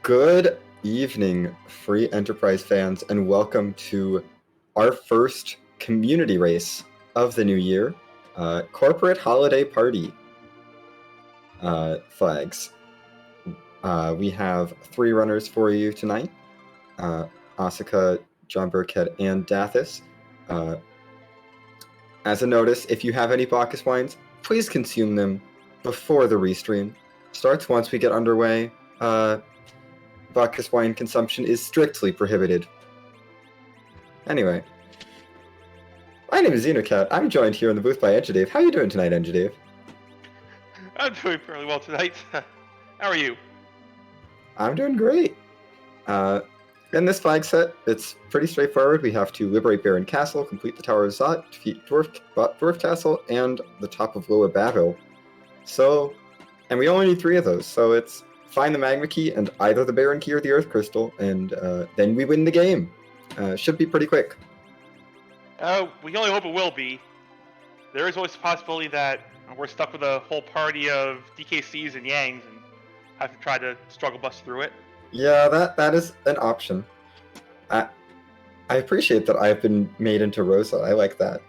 Good evening, free enterprise fans, and welcome to our first community race of the new year, corporate holiday party flags. We have 3 runners for you tonight, Asuka, John Burkhead, and Dathis. As a notice, if you have any Bacchus wines, please consume them before the restream starts. Once we get underway, Bacchus wine consumption is strictly prohibited. Anyway, my name is Xenocat. I'm joined here in the booth by Engidave. How are you doing tonight, Engidave? I'm doing fairly well tonight. How are you? I'm doing great. In this flag set, it's pretty straightforward. We have to liberate Baron Castle, complete the Tower of Zot, defeat Dwarf Castle, and the top of Lower Battle. And we only need 3 of those, so it's find the Magma Key and either the Baron Key or the Earth Crystal, and then we win the game. Should be pretty quick. We can only hope it will be. There is always the possibility that we're stuck with a whole party of DKCs and Yangs and have to try to struggle bust through it. Yeah, that is an option. I appreciate that I've been made into Rosa. I like that.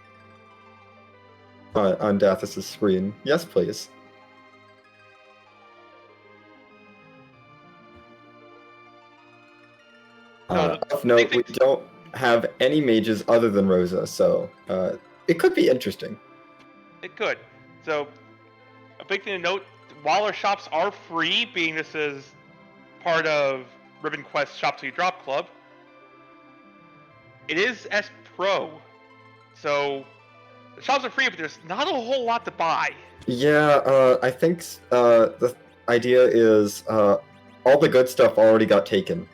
On Dathis' screen. Yes, please. Of note, we don't have any mages other than Rosa, so it could be interesting. It could. So, a big thing to note, while our shops are free, being this is part of Ribbon Quest Shop Till You Drop Club, it is S Pro. So, the shops are free, but there's not a whole lot to buy. Yeah, I think the idea is all the good stuff already got taken.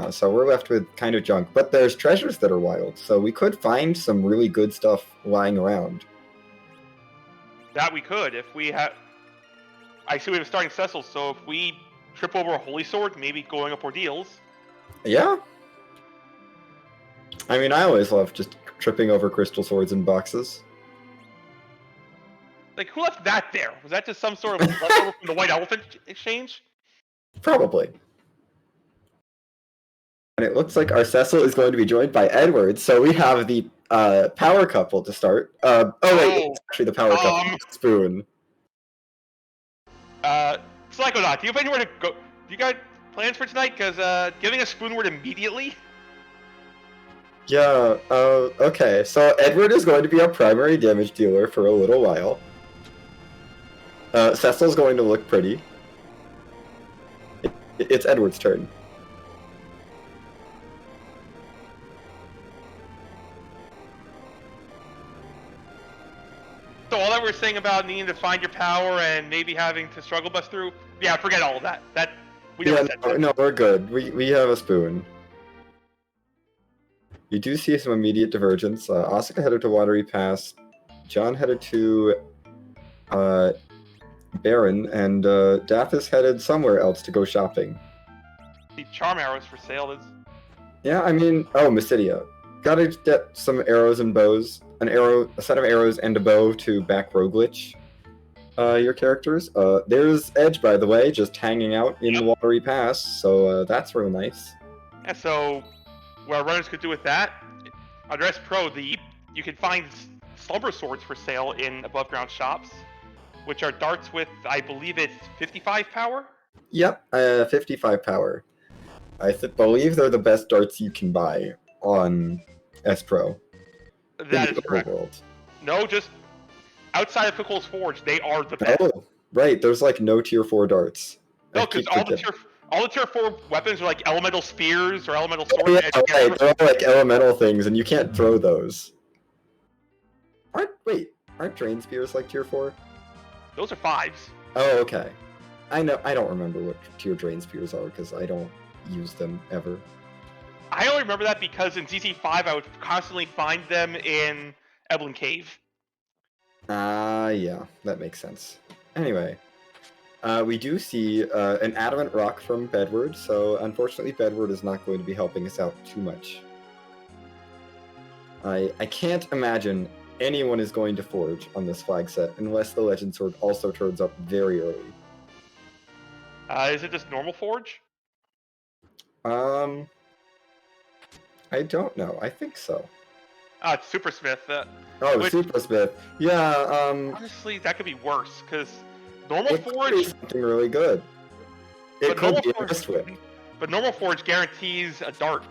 So we're left with kind of junk. But there's treasures that are wild, so we could find some really good stuff lying around. That we could, if we have... I see we have a starting Cecil, so if we trip over a Holy Sword, maybe going up ordeals. Yeah. I mean, I always love just tripping over crystal swords in boxes. Like, who left that there? Was that just some sort of leftover from the White Elephant exchange? Probably. And it looks like our Cecil is going to be joined by Edward, so we have the power couple to start. It's actually the power couple. Spoon. Psychonaut, do you have anywhere to go? Do you got plans for tonight? Because giving a spoon word immediately? Yeah, okay. So Edward is going to be our primary damage dealer for a little while. Cecil's going to look pretty. It's Edward's turn. So all that we're saying about needing to find your power and maybe having to struggle bust through, yeah, forget all of that. We never said that. No, we're good. We have a spoon. You do see some immediate divergence. Asuka headed to Watery Pass. John headed to Baron, and Dathis headed somewhere else to go shopping. The charm arrows for sale is... Yeah, I mean... Oh, Mysidia. Gotta get some arrows and bows. A set of arrows and a bow to back Roglitch your characters. There's Edge, by the way, just hanging out in the Watery Pass, so that's real nice. Yeah, so what our runners could do with that, under S Pro, you can find Slumber Swords for sale in above ground shops, which are darts with, I believe it's 55 power? Yep, 55 power. I believe they're the best darts you can buy on S Pro. That is correct. No, just outside of Pickle's Forge, they are the best. Oh, right. There's like no tier 4 darts. No, because all the tier 4 weapons are like elemental spears or elemental swords. Oh, yeah, right. They're all like elemental things, and you can't throw those. Aren't drain spears like tier 4? Those are 5s. Oh, okay. I don't remember what tier drain spears are because I don't use them ever. I only remember that because in ZZ5 I would constantly find them in Eblin Cave. Yeah, that makes sense. Anyway, we do see an adamant rock from Bedward, so unfortunately Bedward is not going to be helping us out too much. I can't imagine anyone is going to forge on this flag set unless the Legend Sword also turns up very early. Is it just normal forge? I don't know. I think so. It's Super Smith. Oh, Which- Super Smith. Yeah, Honestly, that could be worse, because normal it could be forge, something really good. It but could normal be a forge, Wrist Whip. but normal forge guarantees a dart.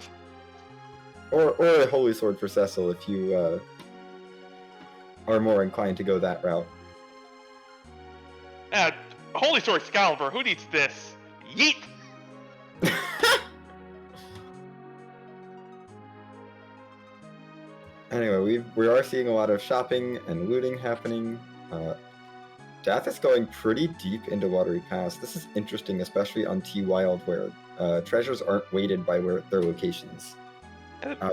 Or a Holy Sword for Cecil if you are more inclined to go that route. Holy Sword Excalibur, who needs this? Yeet! Anyway, we are seeing a lot of shopping and looting happening. Death is going pretty deep into Watery Pass. This is interesting, especially on T-Wild, where treasures aren't weighted by their locations.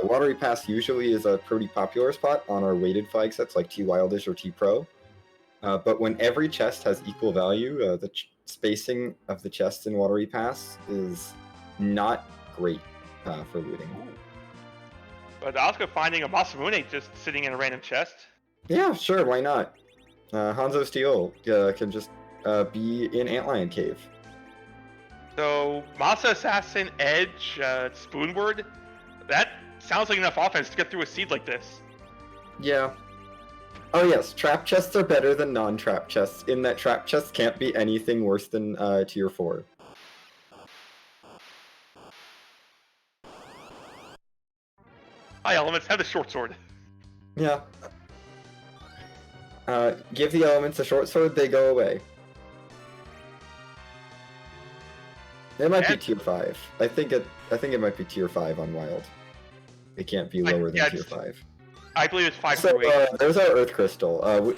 Watery Pass usually is a pretty popular spot on our weighted flag sets like T-Wildish or T-Pro. But when every chest has equal value, the spacing of the chests in Watery Pass is not great for looting. But also finding a Masamune just sitting in a random chest. Yeah, sure, why not? Hanzo Steel can just be in Antlion Cave. So, Masa Assassin, Edge, Spoonward, that sounds like enough offense to get through a seed like this. Yeah. Oh yes, trap chests are better than non-trap chests, in that trap chests can't be anything worse than tier 4. High elements have the short sword. Yeah. Give the elements a short sword, they go away. It might be tier 5. I think it might be tier 5 on Wild. It can't be lower than tier 5. I believe it's 5 So, through 8. there's our Earth Crystal.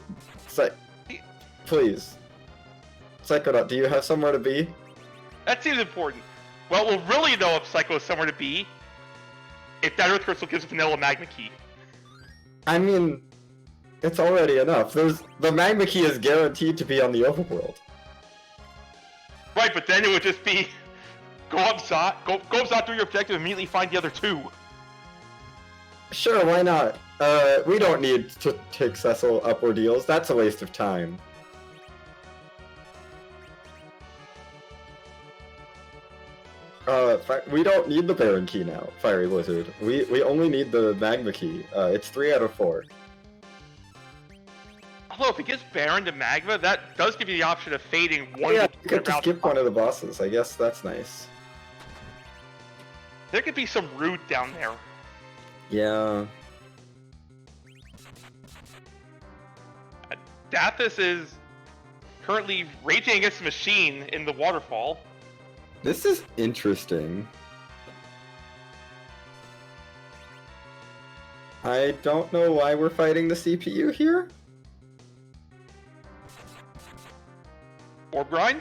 Please. Psychonaut, do you have somewhere to be? That seems important. Well, we'll really know if Psycho is somewhere to be if that Earth Crystal gives Vanilla Magma Key. I mean, it's already enough. The Magma Key is guaranteed to be on the overworld. Right, but then it would just be go up Zot, go up Zot, do your objective, immediately find the other two. Sure, why not? We don't need to take Cecil up ordeals. That's a waste of time. We don't need the Baron Key now, Fiery Wizard. We only need the Magma Key. It's 3 out of 4. Although, if it gives Baron to Magma, that does give you the option of fading one Yeah, of you get to skip one of the bosses. I guess that's nice. There could be some root down there. Yeah. Dathis is currently raging against the machine in the waterfall. This is interesting. I don't know why we're fighting the CPU here. Orb grind?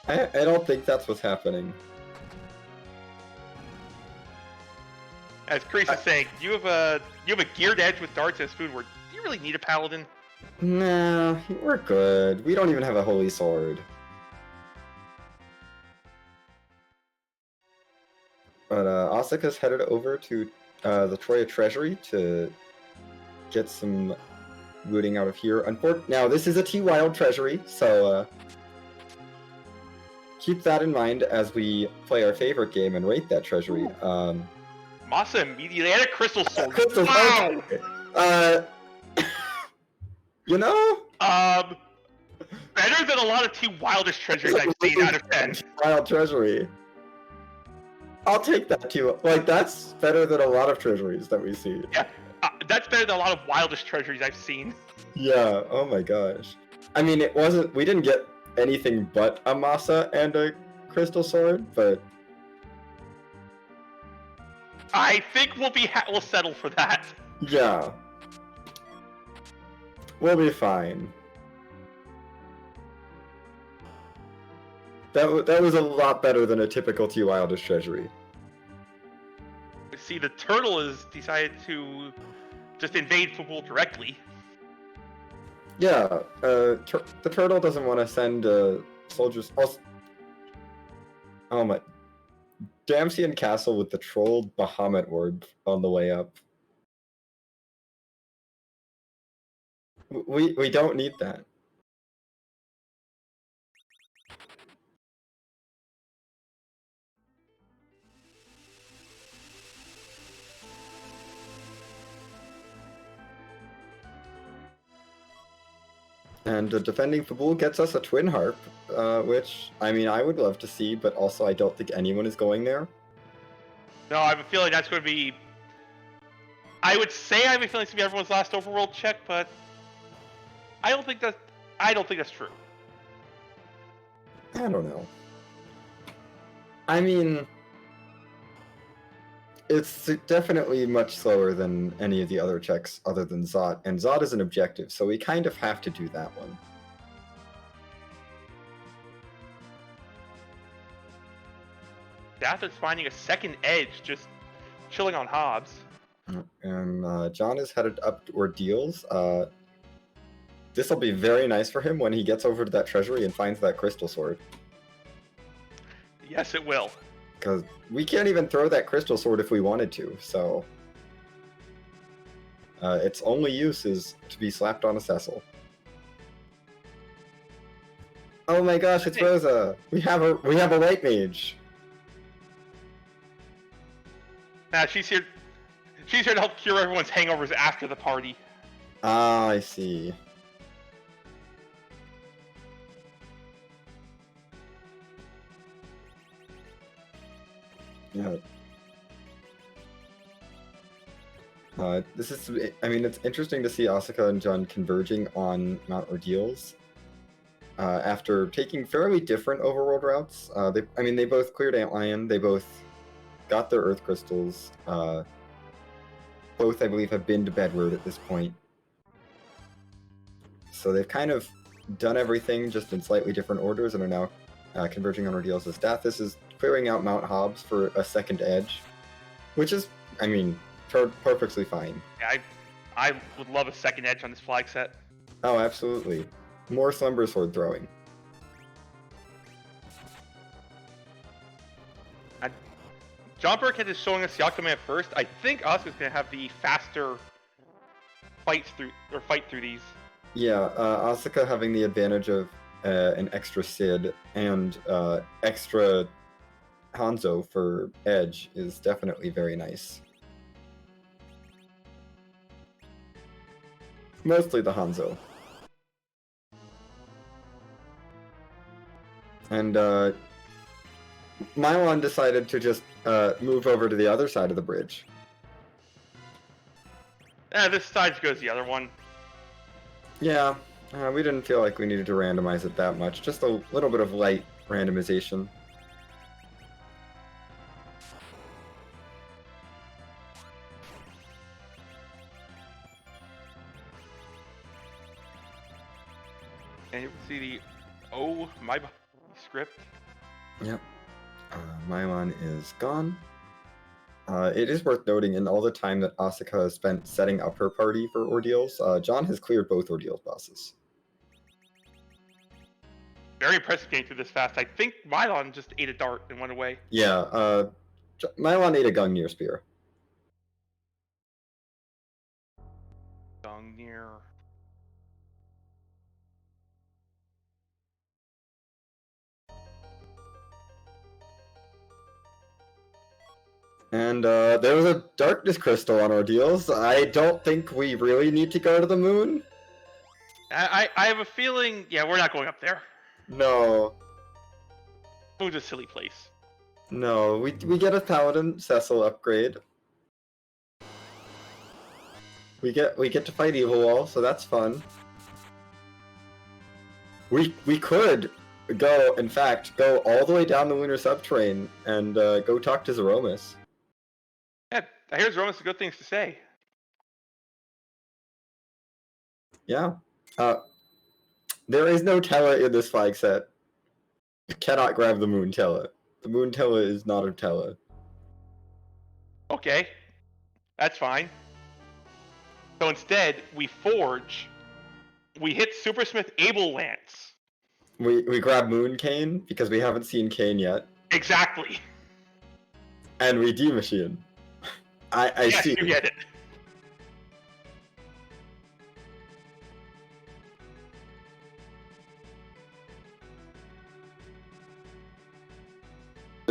I don't think that's what's happening. As Kreese is saying, you have a geared edge with darts and Spoonward. Do you really need a paladin? Nah, we're good. We don't even have a holy sword. But Asuka's headed over to the Troya Treasury to get some looting out of here. Now, this is a T-Wild Treasury, so keep that in mind as we play our favorite game and rate that treasury. Masa immediately had a crystal sword. Crystal Wow! You know? Better than a lot of T-Wildish treasuries I've seen out of 10. Wild Treasury. I'll take that too. Like, that's better than a lot of treasuries that we see. Yeah, that's better than a lot of Wildish treasuries I've seen. Yeah, oh my gosh. I mean, we didn't get anything but a Masa and a Crystal Sword, but... I think we'll settle for that. Yeah. We'll be fine. That was a lot better than a typical T-Wildish treasury. See, the turtle has decided to just invade football directly. Yeah, the turtle doesn't want to send soldiers... Oh my... Damsian Castle with the trolled Bahamut orb on the way up. We don't need that. And defending Fabul gets us a Twin Harp, which, I mean, I would love to see, but also I don't think anyone is going there. No, I have a feeling that's going to be. I would say I have a feeling it's going to be everyone's last overworld check, but I don't think that's true. I don't know. I mean, it's definitely much slower than any of the other checks other than Zot, and Zot is an objective, so we kind of have to do that one. Dath is finding a second edge, just chilling on Hobbs. And John is headed up to Ordeals. This will be very nice for him when he gets over to that treasury and finds that crystal sword. Yes, it will. Because we can't even throw that crystal sword if we wanted to, so... its only use is to be slapped on a Cecil. Oh my gosh, it's Rosa! We have a white mage! Nah, she's here to help cure everyone's hangovers after the party. Ah, I see. Yeah. This is, I mean, it's interesting to see Asuka and John converging on Mount Ordeals. After taking fairly different overworld routes. They both cleared Antlion, they both got their Earth Crystals. Both, I believe, have been to Bedward at this point. So they've kind of done everything just in slightly different orders and are now converging on Ordeals. As Dathis is clearing out Mount Hobbs for a second edge, which is, I mean, perfectly fine. Yeah, I would love a second edge on this flag set. Oh, absolutely. More Slumber Sword throwing. John Burkhead is showing us Yakume at first. I think Asuka's gonna have the faster fight through these. Yeah, Asuka having the advantage of an extra Sid and extra Hanzo for Edge is definitely very nice. Mostly the Hanzo. And Mylon decided to just move over to the other side of the bridge. This side goes the other one. Yeah, we didn't feel like we needed to randomize it that much. Just a little bit of light randomization. And you can see the "Oh my" script. Yep. Mylon is gone. It is worth noting, in all the time that Asuka has spent setting up her party for Ordeals, John has cleared both Ordeals bosses. Very impressive getting through this fast. I think Mylon just ate a dart and went away. Yeah, Mylon ate a Gungnir Spear. Gungnir. And there was a Darkness Crystal on Ordeals. I don't think we really need to go to the moon. I have a feeling, yeah, we're not going up there. No. Moon's a silly place. No, we get a Paladin Cecil upgrade. We get to fight Evil Wall, so that's fun. We could go, in fact, go all the way down the Lunar Subterrane and go talk to Zeromus. Yeah, I hear Zeromus has good things to say. Yeah. There is no Tella in this flag set. You cannot grab the Moon Tella. The Moon Tella is not a Tella. Okay, that's fine. So instead, we forge. We hit Supersmith Able Lance. We grab Moon Cane because we haven't seen Cane yet. Exactly. And we D-Machine. I yes, see. You get it.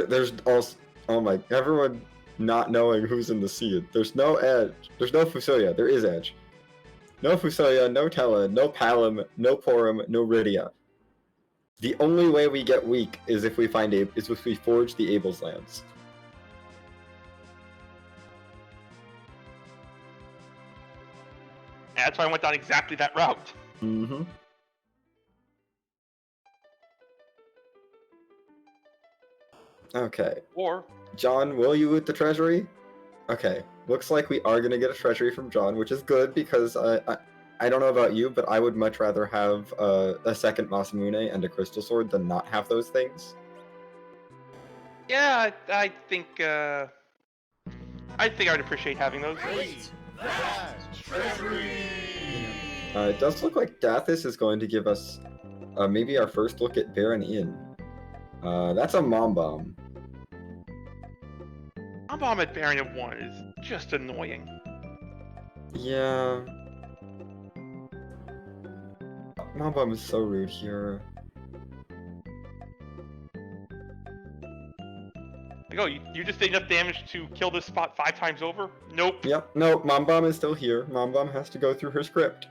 There's also, oh my, everyone not knowing who's in the seed. There's no Edge. There's no Fusilia. There is Edge. No Fusoya, no Tela, no Palom, no Porum, no Rydia. The only way we get weak is if we forge the Abel's lands. And that's why I went down exactly that route. Mm-hmm. Okay. Or John, will you loot the treasury? Okay. Looks like we are gonna get a treasury from John, which is good because I don't know about you, but I would much rather have a second Masamune and a crystal sword than not have those things. yeah, I think I would appreciate having those. Great! That treasury! It does look like Dathis is going to give us maybe our first look at Baron Inn. That's a Mom Bomb. My bomb at Baron of 1 is just annoying. Yeah. Mom Bomb is so rude here. Like, oh, you just did enough damage to kill this spot 5 times over? Nope. Yep, no, Mom Bomb is still here. Mom Bomb has to go through her script.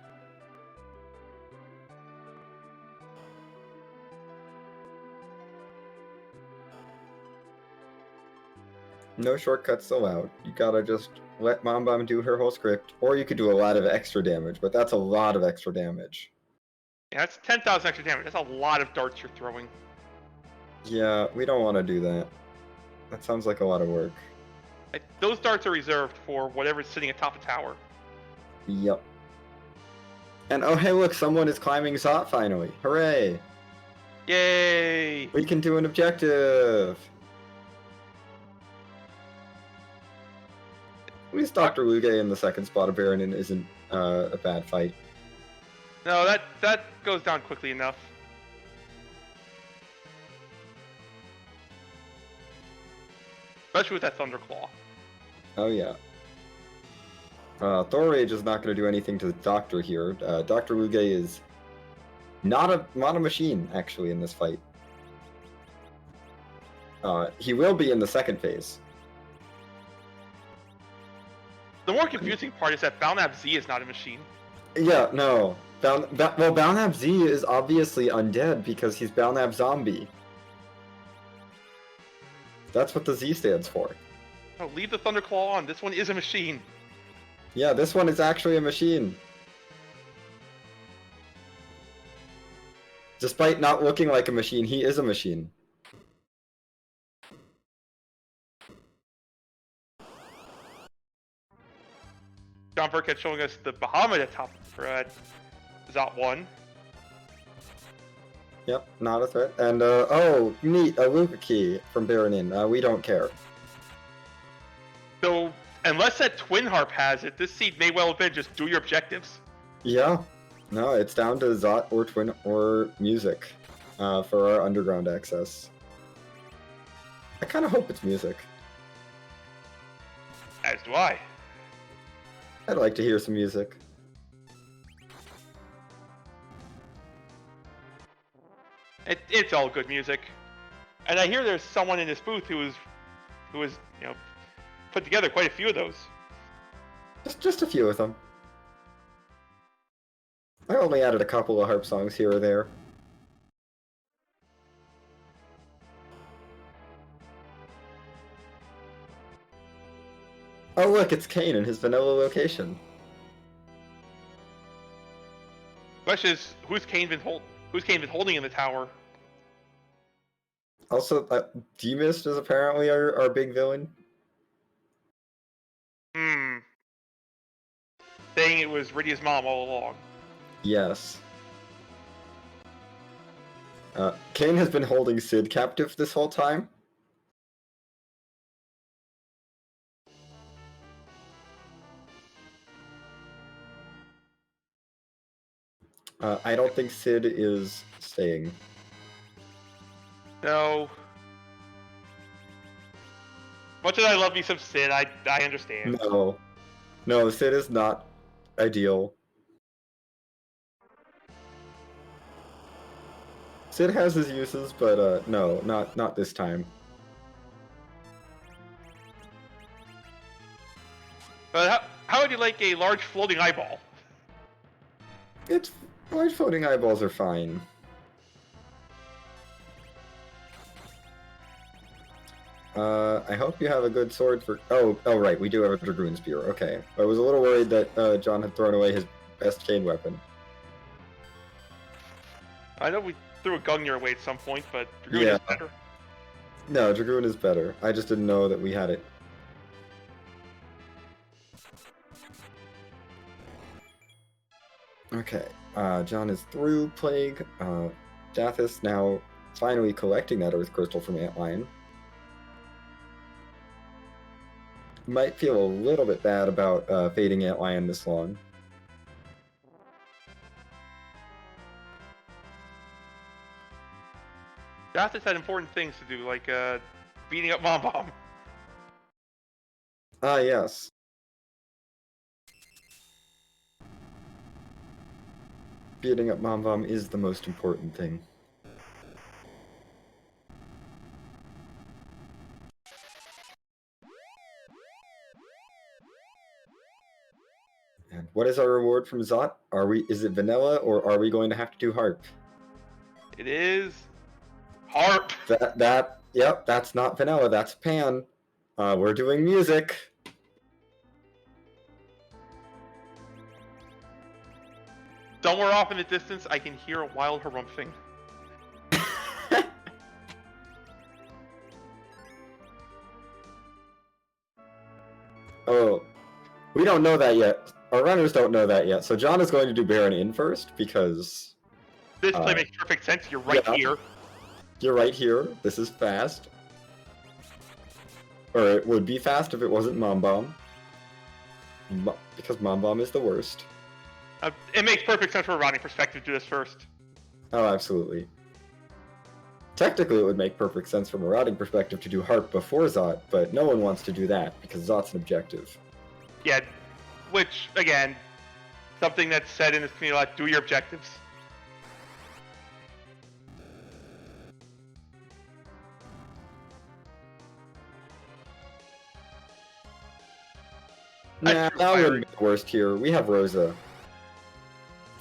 No shortcuts allowed. You gotta just let Mom Bomb do her whole script, or you could do a lot of extra damage, but that's a lot of extra damage. Yeah, that's 10,000 extra damage. That's a lot of darts you're throwing. Yeah, we don't want to do that. That sounds like a lot of work. Like, those darts are reserved for whatever's sitting atop the tower. Yep. And oh hey look, someone is climbing Zot finally. Hooray! Yay! We can do an objective! At least Dr. Luge in the second spot of Baronin isn't a bad fight. No, that goes down quickly enough. Especially with that Thunderclaw. Oh yeah. Thor Rage is not going to do anything to the Doctor here. Dr. Luge is not a machine, actually, in this fight. He will be in the second phase. The more confusing part is that Balnab Z is not a machine. Yeah, no. Well, Balnab Z is obviously undead because he's Balnab Zombie. That's what the Z stands for. Oh, leave the Thunderclaw on. This one is a machine. Yeah, this one is actually a machine. Despite not looking like a machine, he is a machine. John Burkett showing us the Bahamut at top for Zot 1. Yep, not a threat. And, oh, neat, a Luca key from Baronin. We don't care. So, unless that Twin Harp has it, this seed may well have been just do your objectives. Yeah. No, it's down to Zot or Twin or Music for our underground access. I kind of hope it's Music. As do I. I'd like to hear some music. It's all good music. And I hear there's someone in this booth who is, put together quite a few of those. Just a few of them. I only added a couple of harp songs here or there. Oh look, it's Kane in his vanilla location. Question is, who's Kane been holding in the tower? Also, Demist is apparently our big villain. Saying it was Rydia's mom all along. Yes. Kane has been holding Sid captive this whole time. I don't think Sid is staying. No. Much as I love me some Sid, I understand. No, Sid is not ideal. Sid has his uses, but no, not this time. But how would you like a large floating eyeball? It's large floating eyeballs are fine. I hope you have a good sword for. Oh, right, we do have a dragoon spear. Okay, I was a little worried that John had thrown away his best chain weapon. I know we threw a Gungnir away at some point, but Dragoon Yeah. is better. No, dragoon is better. I just didn't know that we had it. Okay, John is through Plague. Dathis now finally collecting that Earth Crystal from Antlion. Might feel a little bit bad about fading Antlion this long. Dathis had important things to do, like beating up Mom Bomb. Ah, yes. Beating up Mom Bomb is the most important thing. And what is our reward from Zot? Is it vanilla, or are we going to have to do harp? It is harp. Yep, that's not vanilla, that's pan. We're doing music. Somewhere off in the distance, I can hear a wild harumphing. Oh, we don't know that yet. Our runners don't know that yet. So John is going to do Baron in first because This play makes perfect sense. You're right yeah. here. You're right here. This is fast. Or it would be fast if it wasn't Mom Bomb. Because Mom Bomb is the worst. It makes perfect sense from a routing perspective to do this first. Oh, absolutely. Technically, it would make perfect sense from a routing perspective to do Harp before Zot, but no one wants to do that because Zot's an objective. Yeah, which, again, something that's said in this community a lot, do your objectives. Nah, that wouldn't be the worst here. We have Rosa.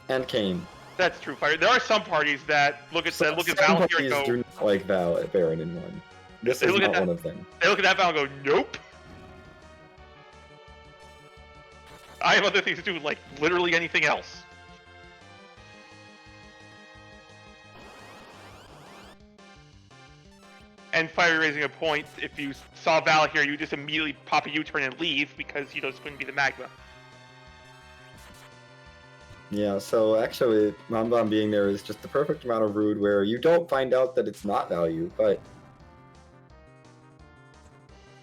And Kane. That's true, Fire. There are some parties that look at Some Val here and parties go... do not like Val at Baron in 1. This is not one of them. They look at that Val and go, nope. I have other things to do, like literally anything else. And Fire raising a point, if you saw Val here, you just immediately pop a U-turn and leave because you know it's going to be the Magma. Yeah, so actually, Mom Bomb being there is just the perfect amount of rude where you don't find out that it's not value, but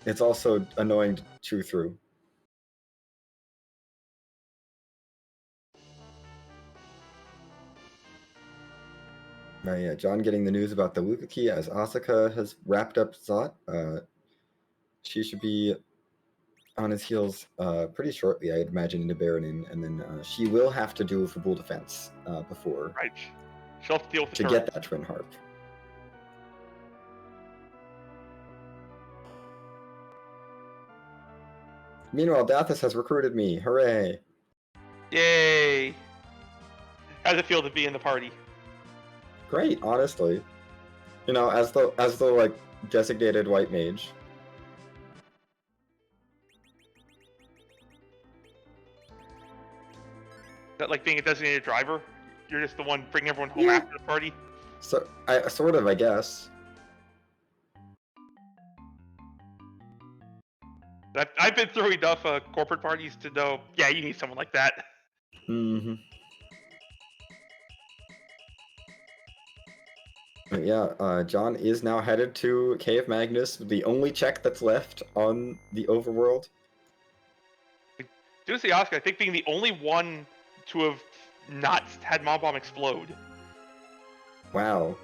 it's also annoying to chew through. Yeah, John getting the news about the Luca key as Asuka has wrapped up Zot. She should be on his heels pretty shortly, I'd imagine, into Baronin, and then she will have to do full defense before Right. She'll have to deal with the to turret. get that Twin Harp. Meanwhile, Dathis has recruited me. Hooray! Yay! How does it feel to be in the party? Great, honestly. You know, as the like designated white mage. Is that like being a designated driver? You're just the one bringing everyone home Yeah. after the party? So sort of, I guess. I've been through enough corporate parties to know, yeah, you need someone like that. Mm-hmm. But yeah, John is now headed to Cave Magnus, the only check that's left on the overworld. Due to Oscar, I think being the only one to have not had Mom Bomb explode. Wow.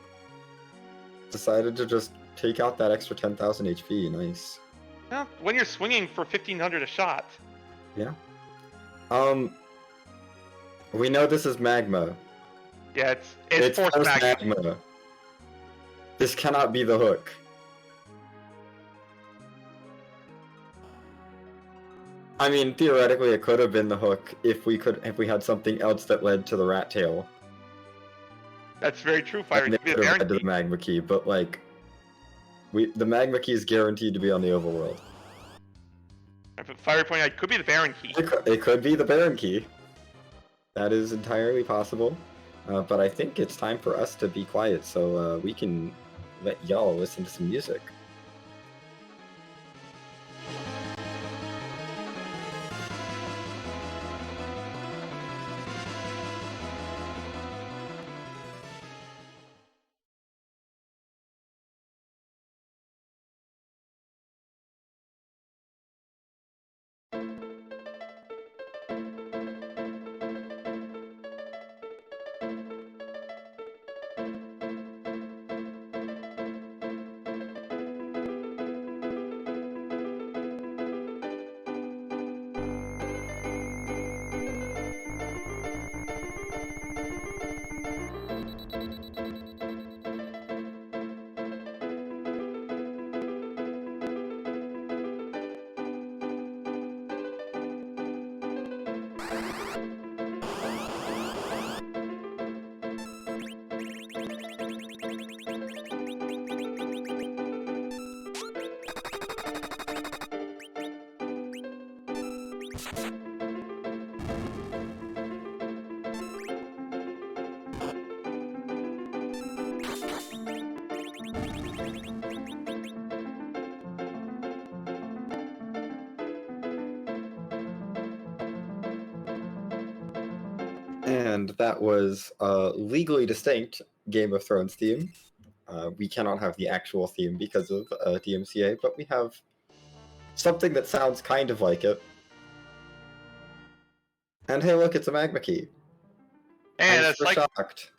Decided to just take out that extra 10,000 HP. Nice. Yeah, when you're swinging for 1,500 a shot. Yeah. We know this is Magma. Yeah, it's forced forced Magma. Magma. This cannot be the hook. I mean, theoretically, it could have been the hook if we had something else that led to the rat tail. That's very true, Fire. And It it could be could the have Baron led to Key. the magma key, but like, the magma key is guaranteed to be on the overworld. Fire pointing out, it could be the Baron Key. It could be the Baron key. That is entirely possible. But I think it's time for us to be quiet so we can let y'all listen to some music. And that was a legally distinct Game of Thrones theme. We cannot have the actual theme because of DMCA, but we have something that sounds kind of like it. And hey, look, it's a magma key. And I'm as, so shocked.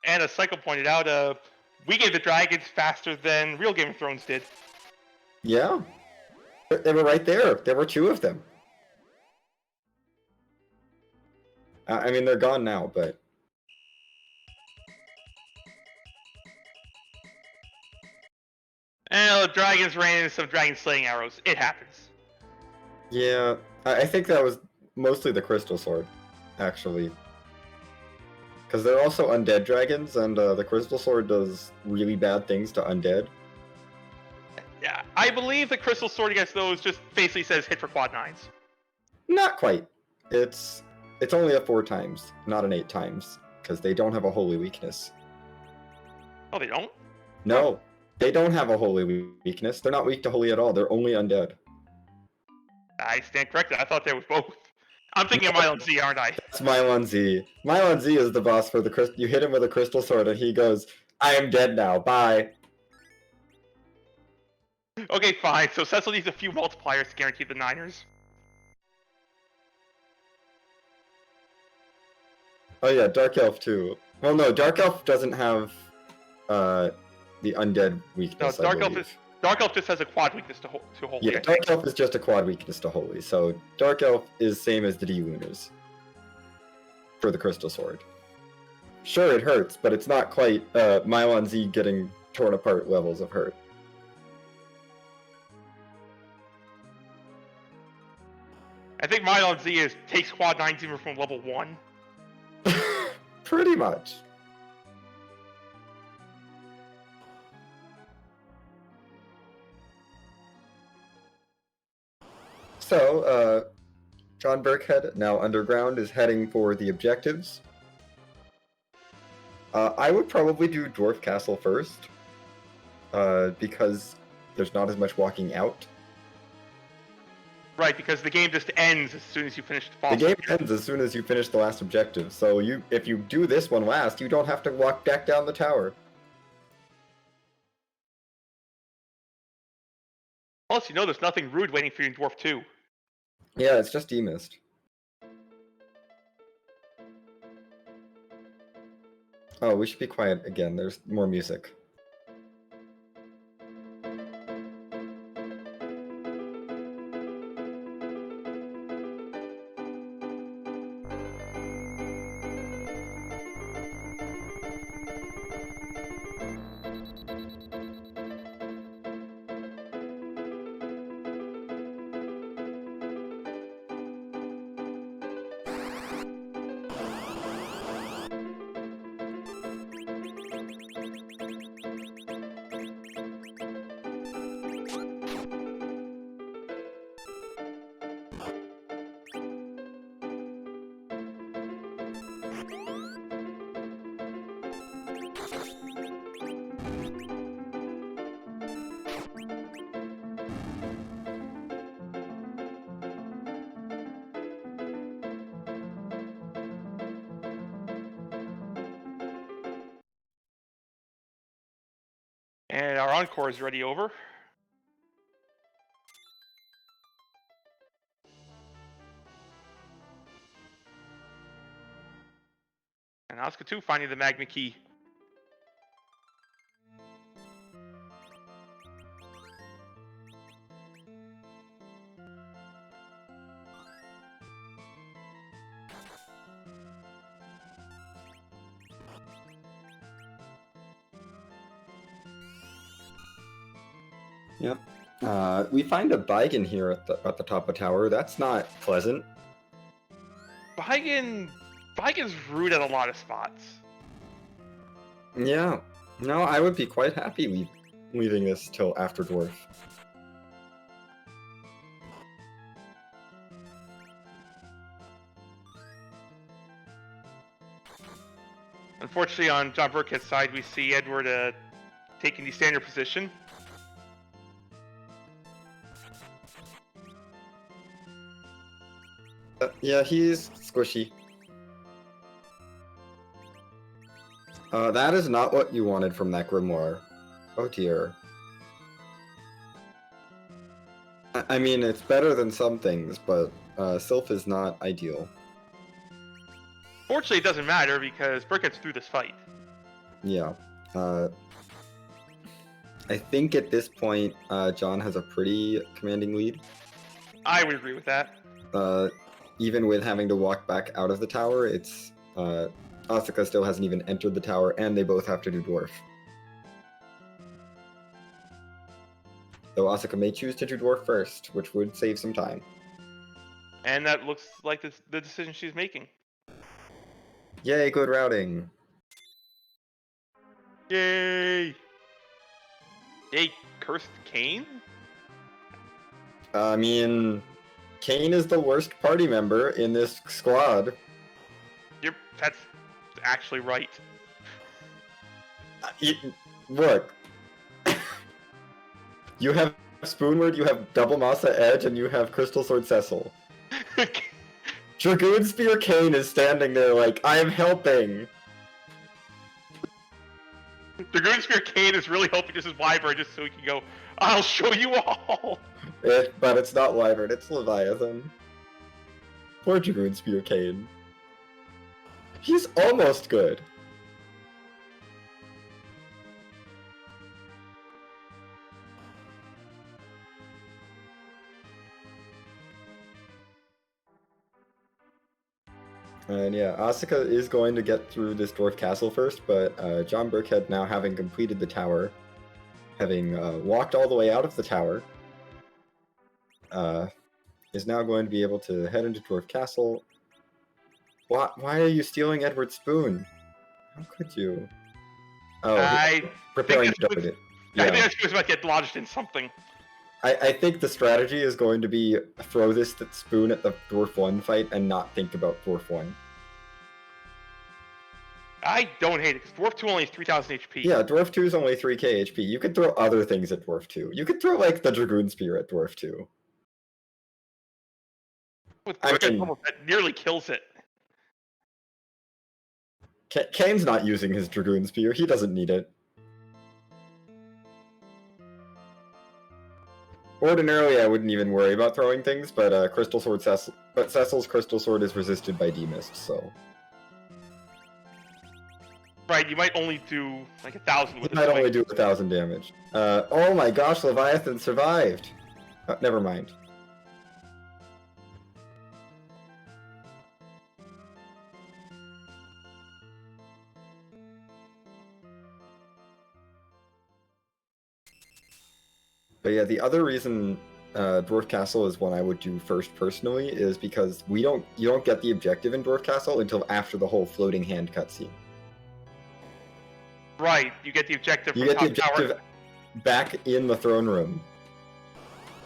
and as Cycle pointed out, we gave the dragons faster than real Game of Thrones did. Yeah. They were right there. There were two of them. I mean, they're gone now, but... And the dragons ran into some dragon slaying arrows. It happens. Yeah, I think that was mostly the crystal sword, actually. Because they're also undead dragons, and the crystal sword does really bad things to undead. Yeah, I believe the crystal sword against those just basically says hit for quad 9s. Not quite. It's only a 4 times, not an 8 times, because they don't have a holy weakness. Oh, they don't? No, they don't have a holy weakness. They're not weak to holy at all. They're only undead. I stand corrected. I thought they were both. I'm thinking of Mylon Z, aren't I? That's Mylon Z. Mylon Z is the boss for the crystal. You hit him with a crystal sword, and he goes, "I am dead now. Bye." Okay, fine. So Cecil needs a few multipliers to guarantee the Niners. Oh yeah, Dark Elf too. Well, no, Dark Elf doesn't have the undead weakness. No, I believe. Dark Elf just has a quad weakness to Holy. Yeah, Dark Elf is just a quad weakness to Holy. So Dark Elf is same as the D-Lunars for the Crystal Sword. Sure, it hurts, but it's not quite Mylon Z getting torn apart levels of hurt. I think Mylon Z takes quad 9s even from level 1. Pretty much. So, John Burkhead, now underground, is heading for the objectives. I would probably do Dwarf Castle first, because there's not as much walking out. Right, because the game just ends as soon as you finish the boss. The game ends as soon as you finish the last objective, so if you do this one last, you don't have to walk back down the tower. Plus, you know there's nothing rude waiting for you in Dwarf 2. Yeah, it's just demist. Oh, we should be quiet again. There's more music. And our encore is already over. And Asuka too, finding the Magma key. Yep. We find a Baigen here at the top of tower. That's not pleasant. Baigen's rude at a lot of spots. Yeah. No, I would be quite happy leaving this till after Dwarf. Unfortunately, on John Burkett's side, we see Edward taking the standard position. Yeah, he's squishy. That is not what you wanted from that grimoire. Oh dear. I mean, it's better than some things, but Sylph is not ideal. Fortunately, it doesn't matter because Burkett's through this fight. Yeah. I think at this point, John has a pretty commanding lead. I would agree with that. Even with having to walk back out of the tower, it's Asuka still hasn't even entered the tower, and they both have to do Dwarf. Though Asuka may choose to do Dwarf first, which would save some time. And that looks like the decision she's making. Yay, good routing. Yay! Yay, cursed Kane? I mean, Kane is the worst party member in this squad. That's actually right. Look. You have Spoonward, you have Double Masa Edge, and you have Crystal Sword Cecil. Dragoon Spear Kane is standing there like, I am helping! Dragoon Spear Kane is really hoping this is Wyvern just so he can go, I'll show you all! But it's not Wyvern, it's Leviathan. Poor Dragoon Spear Kane. He's almost good. And yeah, Asuka is going to get through this Dwarf Castle first, but John Burkhead, now having completed the tower, having walked all the way out of the tower, is now going to be able to head into Dwarf Castle. Why are you stealing Edward's spoon? How could you? Oh, preparing to dart it. Yeah. I think that spoon's about to get lodged in something. I think the strategy is going to be throw this spoon at the Dwarf 1 fight and not think about Dwarf 1. I don't hate it, because Dwarf 2 only has 3,000 HP. Yeah, Dwarf 2 is only 3k HP. You could throw other things at Dwarf 2. You could throw, like, the Dragoon Spear at Dwarf 2. With Burkett, that nearly kills it. Kane's not using his Dragoon Spear. He doesn't need it. Ordinarily, I wouldn't even worry about throwing things, but Cecil's Crystal Sword is resisted by Demist, so... Right, you might only do like 1,000 with it. You might only do 1,000 damage. Oh my gosh, Leviathan survived! Never mind. But yeah, the other reason Dwarf Castle is one I would do first personally is because you don't get the objective in Dwarf Castle until after the whole floating hand cutscene. Right, you get the objective from You get the top objective tower. back in the throne room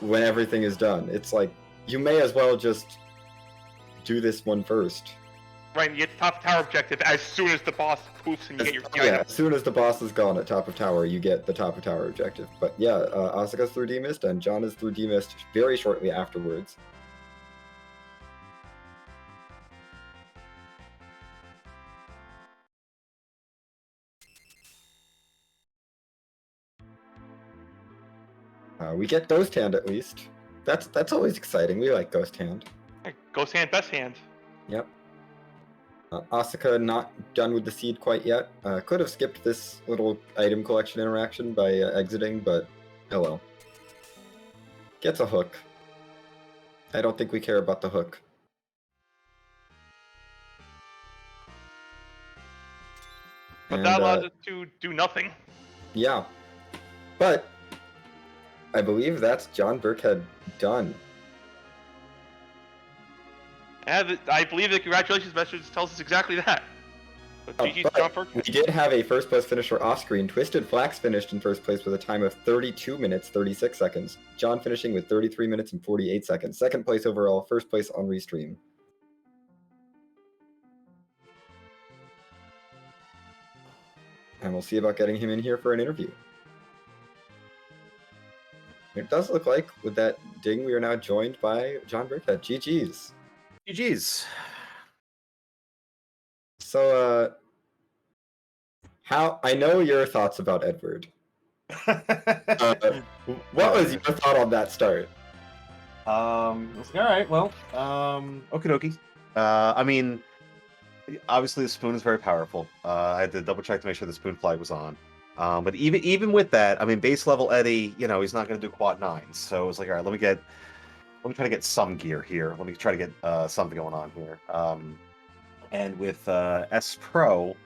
when everything is done. It's like, you may as well just do this one first. Right, you get the top tower objective as soon as the boss poofs and you get your key Yeah, item. as soon as the boss is gone at top of tower, you get the top of tower objective. But yeah, Asuka's through Demist, and John is through Demist very shortly afterwards. We get Ghost Hand at least. That's always exciting. We like Ghost Hand. Ghost hand, best hand. Yep. Asuka not done with the seed quite yet. Could have skipped this little item collection interaction by exiting, but oh well. Gets a hook. I don't think we care about the hook. But that allows us to do nothing. Yeah. But I believe that's John Burkhead done. And I believe the congratulations message tells us exactly that. But GG's But John Burkhead. we did have a first place finisher off screen. Twisted Flax finished in first place with a time of 32 minutes, 36 seconds. John finishing with 33 minutes and 48 seconds. Second place overall, first place on Restream. And we'll see about getting him in here for an interview. It does look like with that ding, we are now joined by John Burkhead. GG's. GG's. So, how I know your thoughts about Edward. What was your thought on that start? I was like, all right, well, okie dokie. I mean, obviously the spoon is very powerful. I had to double check to make sure the spoon flag was on. But even with that, I mean, base level Eddie, you know, he's not going to do quad nines. So it was like, all right, let me try to get some gear here. Let me try to get something going on here. And with S Pro,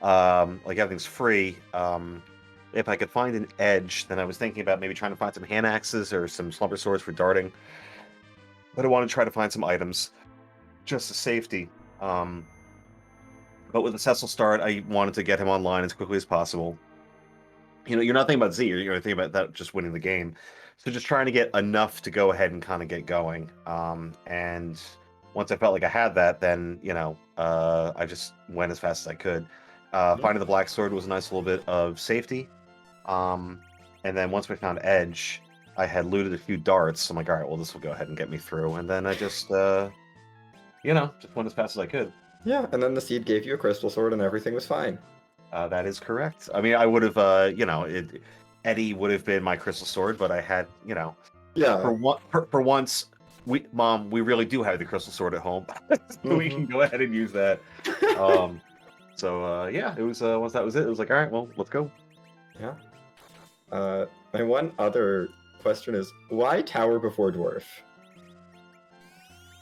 like everything's free. If I could find an edge, then I was thinking about maybe trying to find some hand axes or some slumber swords for darting. But I want to try to find some items just as safety. But with the Cecil start, I wanted to get him online as quickly as possible. You know, you're not thinking about Z, you're thinking about that just winning the game. So just trying to get enough to go ahead and kind of get going. And once I felt like I had that, then, you know, I just went as fast as I could. Finding the black sword was a nice little bit of safety. And then once we found edge, I had looted a few darts. I'm like, all right, well, this will go ahead and get me through. And then I just, you know, just went as fast as I could. Yeah, and then the seed gave you a crystal sword and everything was fine. That is correct. I mean, I would have, you know, Eddie would have been my crystal sword, but I had, you know, Yeah. For once, Mom, we really do have the crystal sword at home, so we can go ahead and use that. So yeah, it was once that was it was like, all right, well, let's go. Yeah. My one other question is, why tower before dwarf?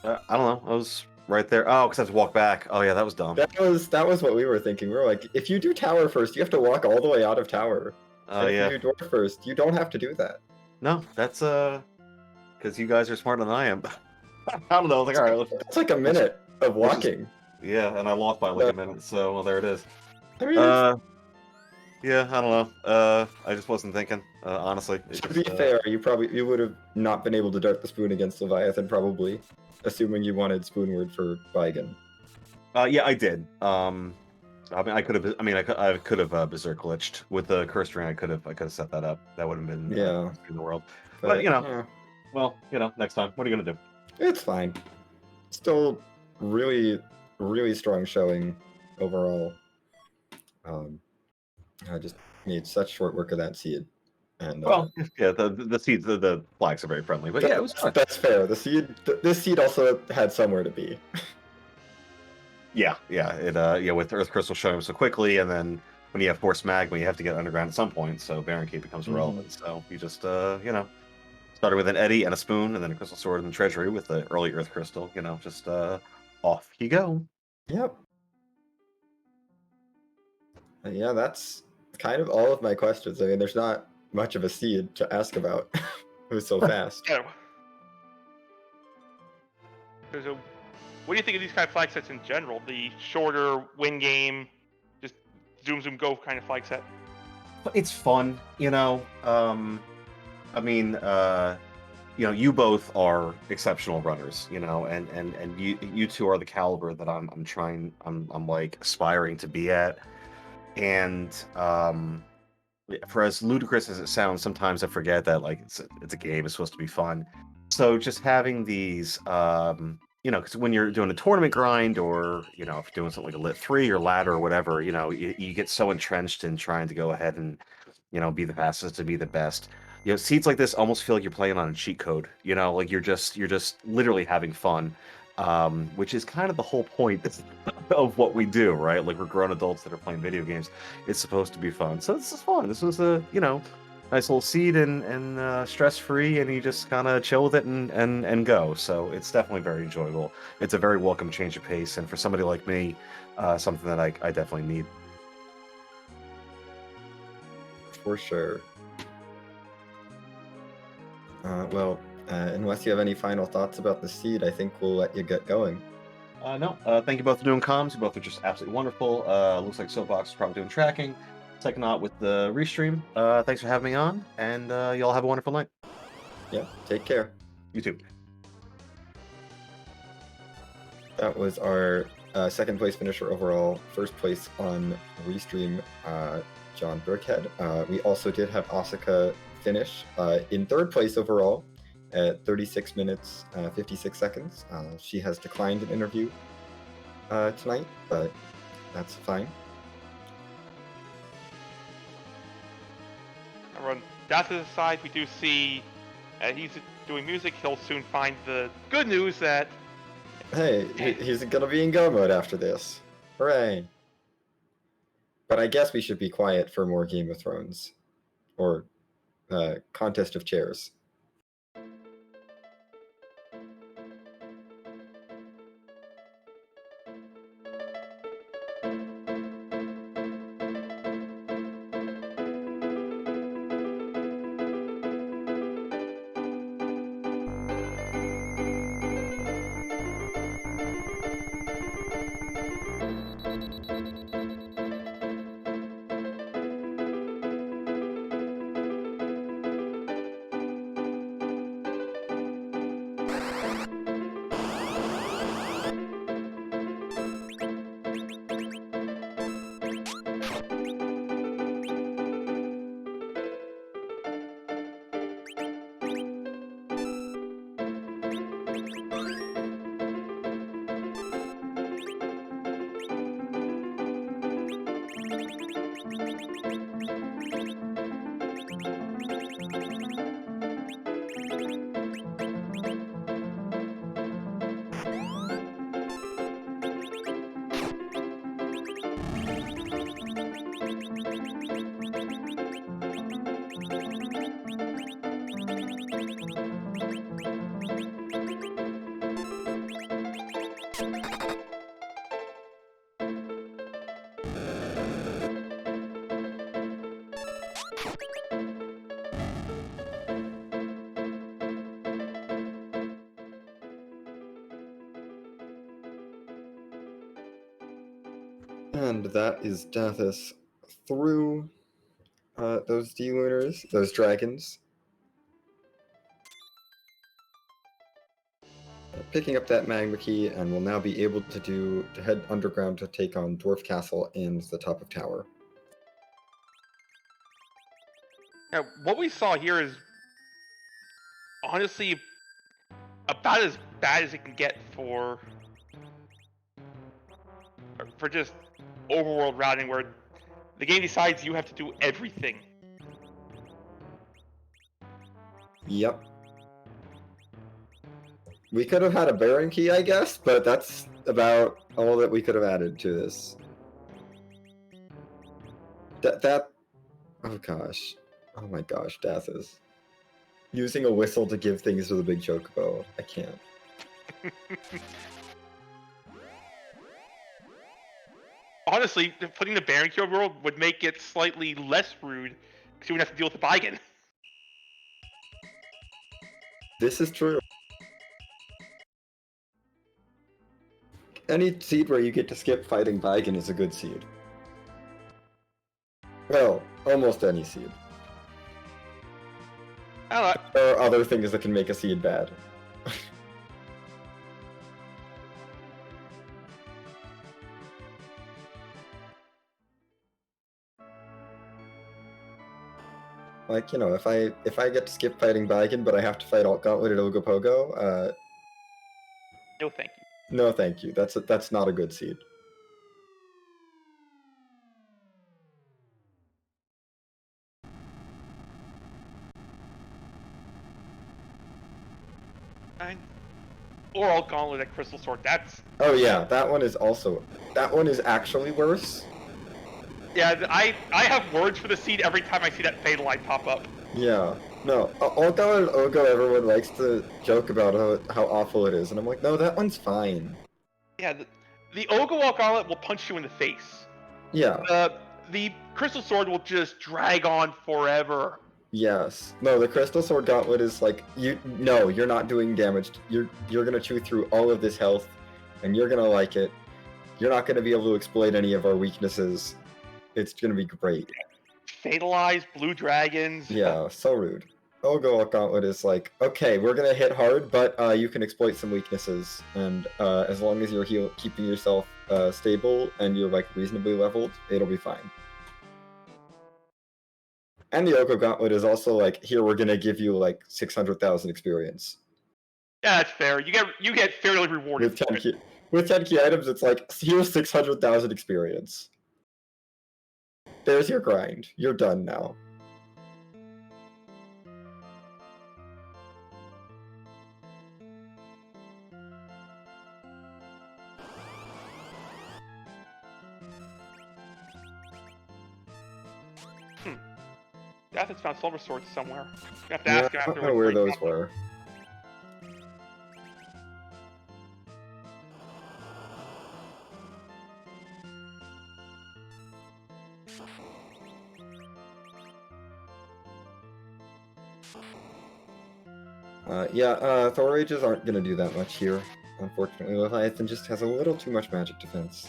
I don't know. I was right there. Oh, because I have to walk back. Oh yeah, that was dumb. That was what we were thinking. We were like, if you do tower first, you have to walk all the way out of tower. Oh if yeah. you do dwarf first, you don't have to do that. No, that's because you guys are smarter than I am. I don't know. I was like, all right, it's like a minute of walking. Yeah, and I lost by like a minute, so well, there it is. I mean, yeah, I don't know. I just wasn't thinking, honestly. To be fair, you would have not been able to dart the spoon against Leviathan, probably, assuming you wanted Spoonward for Vigan. Yeah, I did. I mean, I could have. I mean, I could have berserk glitched with the curse ring. I could have set that up. That would have been in the world. But you know, yeah. Well, you know, next time. What are you gonna do? It's fine. Still, really, really strong showing overall. I just made such short work of that seed. And well, yeah, the seeds, the flags are very friendly, but yeah, it was fun. That's fair. This seed also had somewhere to be. Yeah, it with Earth Crystal showing so quickly, and then when you have Force Magma, you have to get underground at some point, so Baron Key becomes irrelevant. So you just you know, started with an Eddy and a spoon, and then a Crystal Sword and Treasury with the early Earth Crystal. You know, just off you go. Yep. Yeah, that's kind of all of my questions. I mean, there's not much of a seed to ask about. It was so fast. Yeah. What do you think of these kind of flag sets in general? The shorter win game, just zoom go kind of flag set. It's fun, you know. I mean, you know, you both are exceptional runners, you know, and you two are the caliber that I'm like aspiring to be at. And for as ludicrous as it sounds, sometimes I forget that like it's a game, it's supposed to be fun. So just having these you know, because when you're doing a tournament grind, or you know, if you're doing something like a lit 3 or ladder or whatever, you know, you get so entrenched in trying to go ahead and, you know, be the fastest, to be the best. seeds like this almost feel like you're playing on a cheat code. Like you're just literally having fun, which is kind of the whole point of what we do, right? Like we're grown adults that are playing video games. It's supposed to be fun, so this is fun. This was a nice little seed and stress free, and you just kind of chill with it and go. So it's definitely very enjoyable. It's a very welcome change of pace, and for somebody like me, something that I definitely need. For sure. Unless you have any final thoughts about the seed, I think we'll let you get going. No, thank you both for doing comms. You both are just absolutely wonderful. Looks like Soapbox is probably doing tracking. Psychonaut with the restream. Thanks for having me on, and y'all have a wonderful night. Yeah, take care. You too. That was our second place finisher overall. First place on Restream, John Burkhead. We also did have Asuka finish in third place overall at 36 minutes, 56 seconds. She has declined an interview tonight, but that's fine. Everyone, that to the side, we do see he's doing music. He'll soon find the good news that Hey, he's gonna be in go mode after this. Hooray! But I guess we should be quiet for more Game of Thrones. Or Contest of Chairs. And that is Dathis through those D-Lunars, those dragons. Picking up that Magma key, and will now be able to head underground to take on Dwarf Castle and the top of tower. now, what we saw here is honestly about as bad as it can get for just overworld routing, where the game decides you have to do everything. Yep. We could have had a Baron key, I guess, but that's about all that we could have added to this. Oh gosh. Oh my gosh, Dathis. Using a whistle to give things to the big chocobo. I can't. Honestly, putting the Baron Cube world would make it slightly less rude, because you wouldn't have to deal with the Baigen. This is true. Any seed where you get to skip fighting Baigen is a good seed. Well, almost any seed. I don't know. There are other things that can make a seed bad. Like, if I get to skip fighting Baigen, but I have to fight Alt Gauntlet at Ogopogo, No, thank you. no thank you. That's not a good seed. And Oral Gauntlet at Crystal Sword. That's Oh yeah, that one is actually worse. yeah. I have words for the seed every time I see that fatal line pop up. Yeah. No, Olgo and Ogo, everyone likes to joke about how awful it is, and I'm like, no, that one's fine. Yeah, the Ogre Gauntlet will punch you in the face. Yeah. The Crystal Sword will just drag on forever. Yes. No, the Crystal Sword Gauntlet is like, you're not doing damage. You're gonna chew through all of this health, and you're gonna like it. You're not gonna be able to exploit any of our weaknesses. It's gonna be great. Fatalize blue dragons. Yeah, so rude. Ogo Gauntlet is like, okay, we're gonna hit hard, but you can exploit some weaknesses, and as long as you're keeping yourself stable and you're like reasonably leveled, it'll be fine. And the Ogo Gauntlet is also like, here we're gonna give you like 600,000 experience. Yeah, that's fair. You get fairly rewarded With 10 for it. key, with 10 key items, it's like, here's 600,000 experience. There's your grind. You're done now. Death has found silver swords somewhere. You have to Yeah, ask him I don't afterwards. know where he those found them. were. Thor Rages aren't gonna do that much here. Unfortunately, Leviathan just has a little too much magic defense.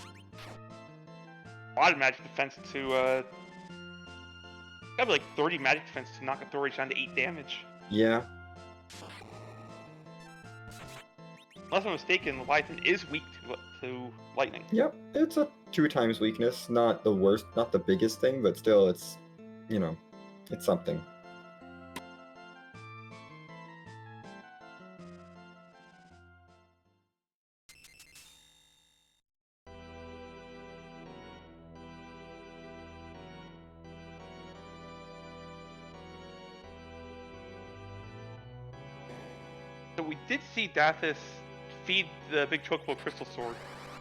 A lot of magic defense to got like 30 magic defense to knock a Thor Rage down to 8 damage. Yeah, Unless I'm mistaken, Leviathan is weak to lightning. yep, it's a 2x weakness. Not the worst, not the biggest thing, but still, it's, it's something. So we did see Dathis feed the big chocobo crystal sword.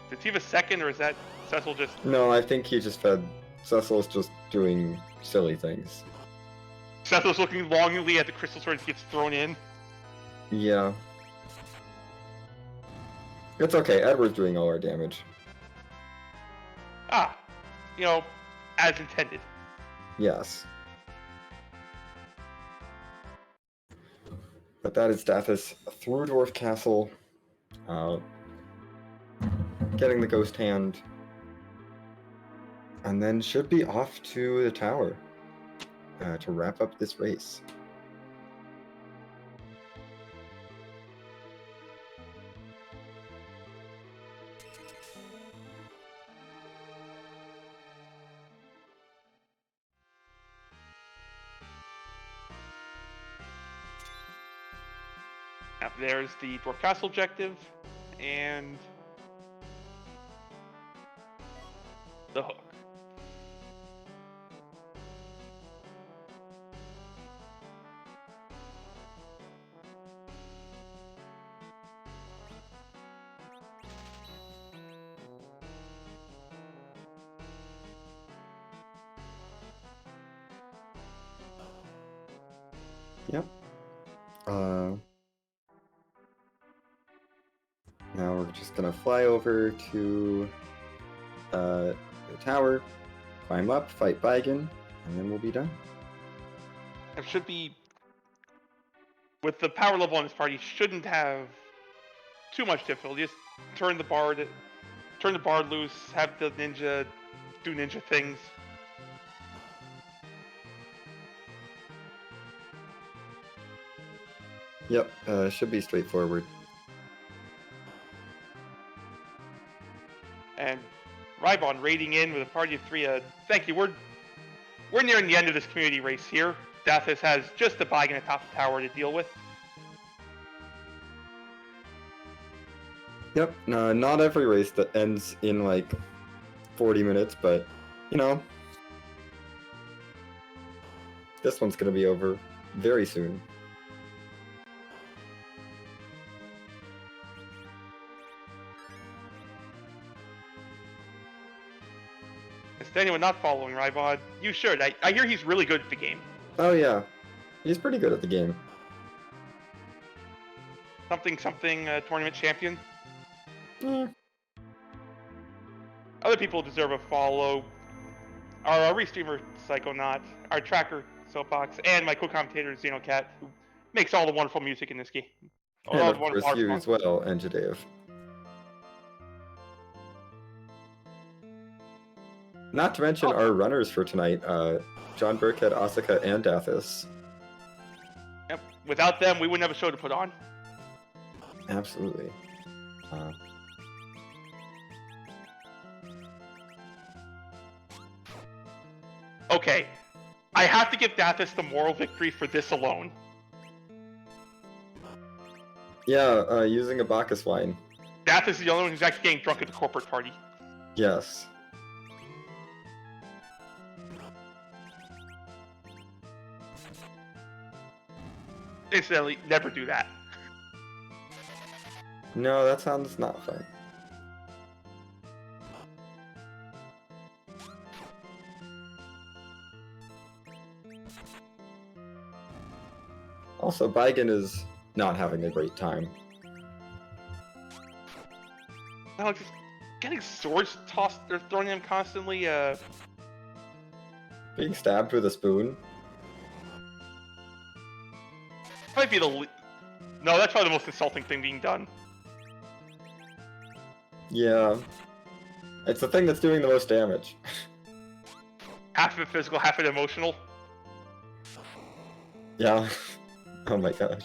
Did he have a second, or is that Cecil just... No, I think he just fed. Cecil's just doing silly things. Cecil's looking longingly at the crystal sword as it gets thrown in? Yeah. It's okay, Edward's doing all our damage. Ah, as intended. Yes. But that is Dathis through Dwarf Castle, getting the Ghost Hand, and then should be off to the tower to wrap up this race. Now, there's the Dwarf Castle objective, and the hook. Yep. Now we're just gonna fly over to the tower, climb up, fight Baigen, and then we'll be done. It should be, with the power level on this party, shouldn't have too much difficulty. Just turn the bard loose, have the ninja do ninja things. Yep, should be straightforward. And Rybon raiding in with a party of 3. Thank you. We're nearing the end of this community race here. Dathis has just the Baigen atop the tower to deal with. Yep, not every race that ends in like 40 minutes, but this one's gonna be over very soon. To anyone not following Rybod, you should. I hear he's really good at the game. Oh yeah, he's pretty good at the game. Something tournament champion. Eh, Other people deserve a follow. Our restreamer Psychonaut, our tracker Soapbox, and my co-commentator Xenocat, who makes all the wonderful music in this game. and All of the wonderful course art you form. as well, and Jadeo. Not to mention our runners for tonight, John Burkhead, Asuka, and Dathis. Yep. Without them, we wouldn't have a show to put on. Absolutely. Okay, I have to give Dathis the moral victory for this alone. Yeah, using a Bacchus wine. Dathis is the only one who's actually getting drunk at the corporate party. Yes. Incidentally, never do that. No, that sounds not fun. Also, Baigen is not having a great time. No, just getting swords tossed or thrown at him constantly. Being stabbed with a spoon. Might be the. No, that's probably the most insulting thing being done. Yeah. It's the thing that's doing the most damage. Half of it physical, half of it emotional. Yeah. Oh my gosh.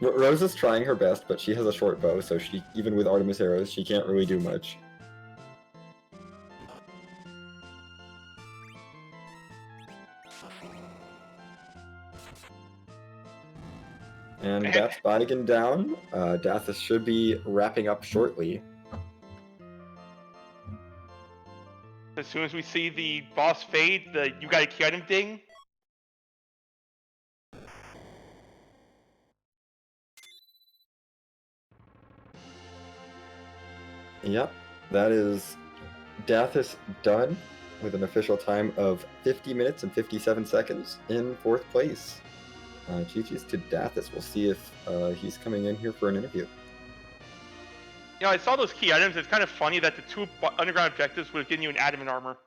Rose is trying her best, but she has a short bow, so she, even with Artemis arrows, she can't really do much. And that's Baigen down. Dathis should be wrapping up shortly. As soon as we see the boss fade, the you got a key item ding. Yep, that is Dathis done with an official time of 50 minutes and 57 seconds in 4th place. GG's to Dathis. We'll see if he's coming in here for an interview. You know, I saw those key items. It's kind of funny that the 2 underground objectives would have given you an adamant armor.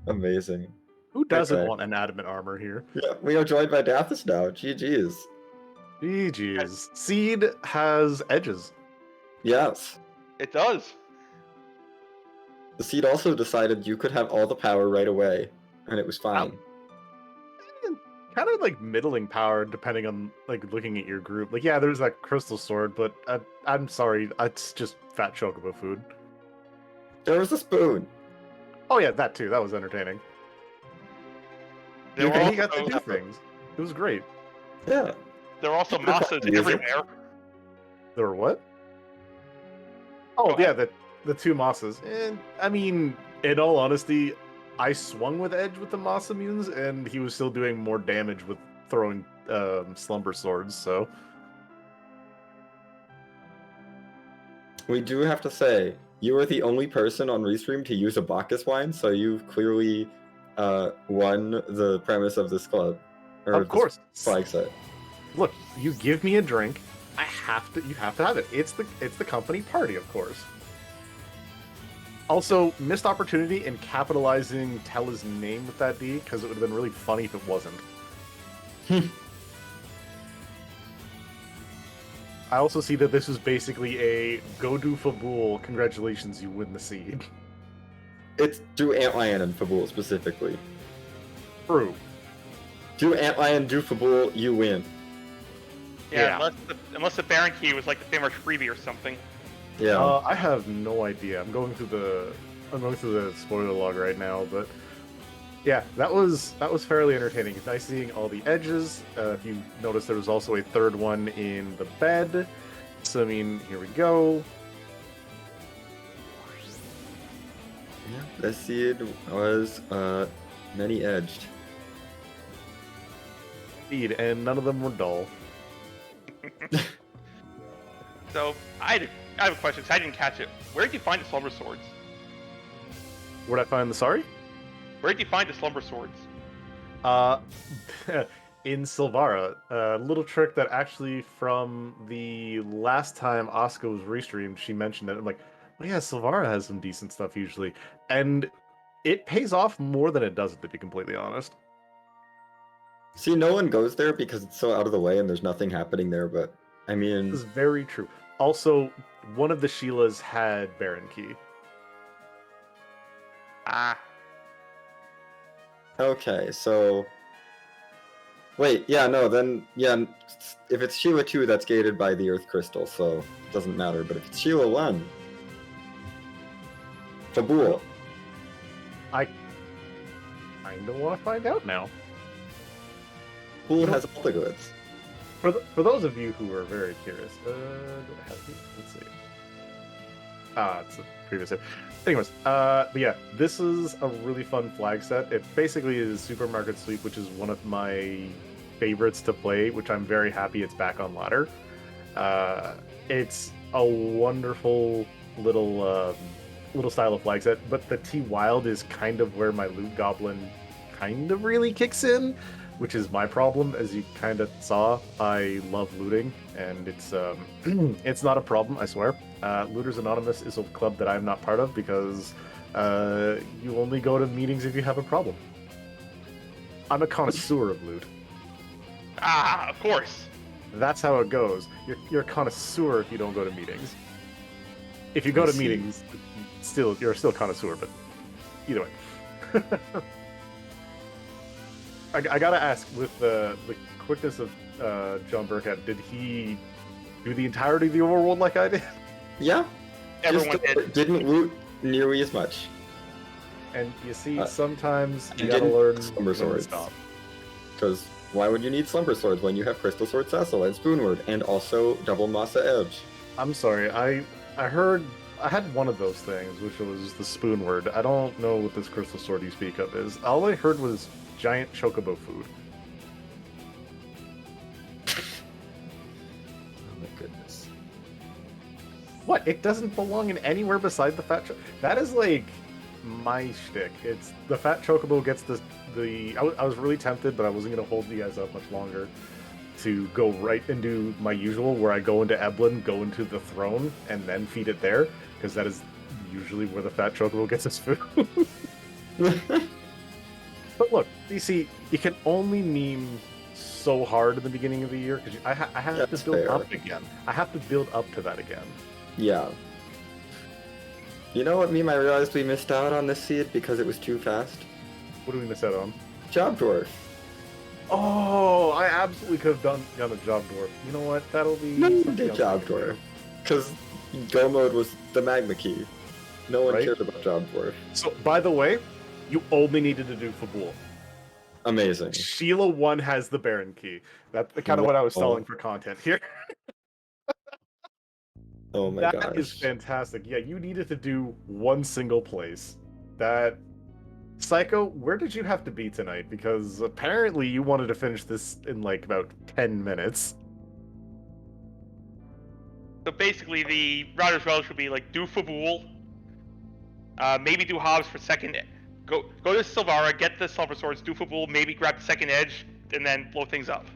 Amazing. Who doesn't Okay. want an adamant armor here? Yeah, we are joined by Dathis now. GG's. GG's. Seed has edges. Yes. It does. The seed also decided you could have all the power right away, and it was fine. Kind of like middling power, depending on like looking at your group. Like, yeah, there's that crystal sword, but I'm sorry, it's just fat chocobo food. There was a spoon. Oh yeah, that too. That was entertaining. There were And he got to also, do things. It was great. Yeah. there were also Super fun massas music. everywhere. There were what? Oh Go yeah, ahead. the 2 mosses. And I mean, in all honesty, I swung with Edge with the Moss immunes, and he was still doing more damage with throwing slumber swords. So We do have to say, you were the only person on Restream to use a Bacchus wine, so you've clearly won the premise of this club. Or of course, this flag set. look, you give me a drink, I have to. You have to have it. It's the company party, of course. Also, missed opportunity in capitalizing Tella's name with that D, because it would have been really funny if it wasn't. I also see that this is basically a go do Fabul, congratulations, you win the seed. It's do Antlion and Fabul specifically. True. Do Antlion, do Fabul, you win. Yeah, unless the Baron key was like the famous freebie or something. Yeah. I have no idea. I'm going through the spoiler log right now, but yeah, that was fairly entertaining. It's nice seeing all the edges. If you notice, there was also a 3rd one in the bed. So I mean, here we go. Yeah, this seed was many edged. Indeed, and none of them were dull. So I I have a question, 'cause I didn't catch it. Where did you find the Slumber Swords? Where'd I find the sorry? Where did you find the Slumber Swords? In Silvara, a little trick that actually from the last time Asuka was restreamed, she mentioned it. I'm like, oh yeah, Silvara has some decent stuff usually, and it pays off more than it doesn't, to be completely honest. See, no one goes there because it's so out of the way and there's nothing happening there, but I This mean, is very true. Also, one of the Sheilas had Baron Key. Ah, okay, so wait, yeah, no, then yeah, if it's Sheila 2, that's gated by the Earth Crystal, so it doesn't matter. But if it's Sheila 1, Fabul, I don't want to find out now. Fabul has all the goods. For those of you who are very curious, do I have it? Let's see. It's a previous hit. Anyways, but yeah, this is a really fun flag set. It basically is Supermarket Sweep, which is one of my favorites to play, which I'm very happy it's back on ladder. It's a wonderful little style of flag set, but the T Wild is kind of where my loot goblin kind of really kicks in, which is my problem. As you kind of saw, I love looting, and it's it's not a problem, I swear. Looters Anonymous is a club that I'm not part of because you only go to meetings if you have a problem. I'm a connoisseur of loot. of course. That's how it goes. You're a connoisseur if you don't go to meetings. If you go to meetings, you're still a connoisseur, but either way. I gotta ask, with the quickness of John Burkhead, did he do the entirety of the overworld like I did? Yeah, Everyone just didn't loot nearly as much. And you see, sometimes you you gotta didn't learn Slumber when to Swords. stop. Because why would you need Slumber Swords when you have Crystal Sword Cecil and Spoonward, and also Double Masa Edge? I'm sorry, I heard I had one of those things, which was the Spoonward. I don't know what this crystal sword you speak of is. All I heard was giant chocobo food. Oh my goodness. What? It doesn't belong in anywhere beside the fat. That is like my shtick. It's the fat chocobo gets the. I was really tempted, but I wasn't gonna hold you guys up much longer to go right and do my usual, where I go into Eblin, go into the throne, and then feed it there, because that is usually where the fat chocobo gets its food. But look, you see, you can only meme so hard in the beginning of the year because I have That's to build fair. up again. I have to build up to that again. Yeah. You know what meme I realized we missed out on this seed because it was too fast? What do we miss out on? Job Dwarf. Oh, I absolutely could have done a job dwarf. You know what? That'll be. No one something did else Job we can do. Dwarf. Because Go mode was the Magma key. No one Right? cared about Job Dwarf. So, by the way, you only needed to do Fabul. Amazing. Sheila 1 has the Baron key. That's kind of what I was Whoa. stalling for content here. Oh my That gosh. is fantastic. Yeah, you needed to do one single place. That Psycho, where did you have to be tonight? Because apparently you wanted to finish this in like about 10 minutes. So basically, the router's relish would be like do Fabul, maybe do Hobbs for second. Go to Silvara, get the Silver Swords, do Fabul, maybe grab the second edge, and then blow things up.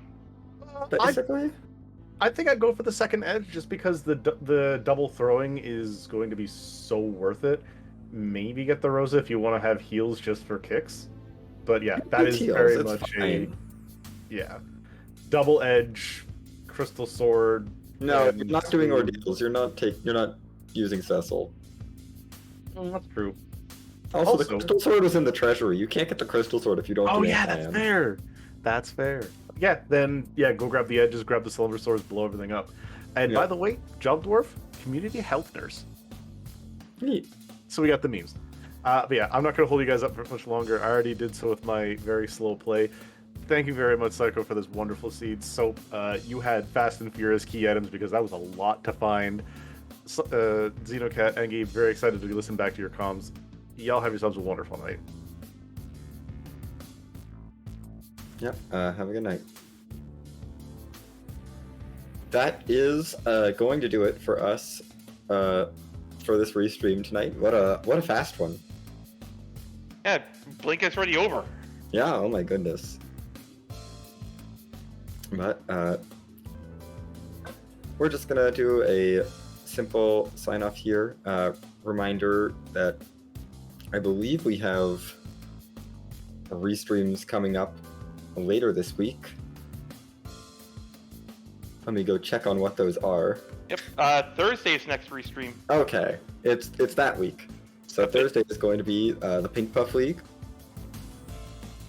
Basically? I think I'd go for the second edge just because the double throwing is going to be so worth it. Maybe get the Rosa if you want to have heals just for kicks. But yeah, that It's is heals, very it's much fine. yeah. Double edge, crystal sword. No, and you're not doing spoon. ordeals. You're not using Cecil. That's true. Also, the Also- Crystal Sword was in the treasury. You can't get the Crystal Sword if you don't Oh do yeah, Anti-Am. that's fair. That's fair. Yeah, then go grab the edges, grab the silver swords, blow everything up. And Yep. by the way, Job Dwarf, community health nurse. Neat. So we got the memes. But yeah, I'm not going to hold you guys up for much longer. I already did so with my very slow play. Thank you very much, Psycho, for this wonderful seed. So you had Fast and Furious key items because that was a lot to find. So, Xenocat and Gabe, very excited to listen back to your comms. Y'all have yourselves a wonderful night. Yep. Have a good night. That is going to do it for us for this restream tonight. What a fast one. Yeah, Blink is already over. Yeah, oh my goodness. But we're just gonna do a simple sign off here. Reminder that I believe we have restreams coming up later this week. Let me go check on what those are. Yep. Thursday's next restream. Okay, it's that week. So Thursday is going to be the Pink Puff League.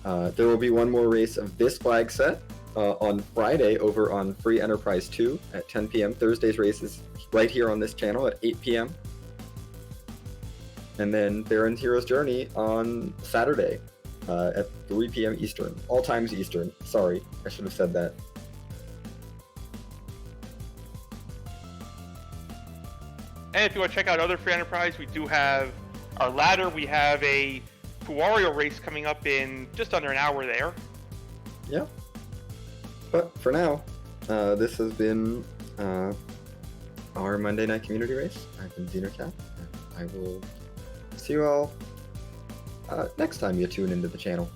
There will be one more race of this flag set on Friday over on Free Enterprise 2 at 10 p.m. Thursday's race is right here on this channel at 8 p.m. And then Baron's Hero's Journey on Saturday at 3 p.m. Eastern. All times Eastern. Sorry, I should have said that. And if you want to check out other Free Enterprise, we do have our ladder. We have a Wario race coming up in just under an hour there. Yeah. But for now, this has been our Monday night community race. I've been Xenocat. I will see you all next time you tune into the channel.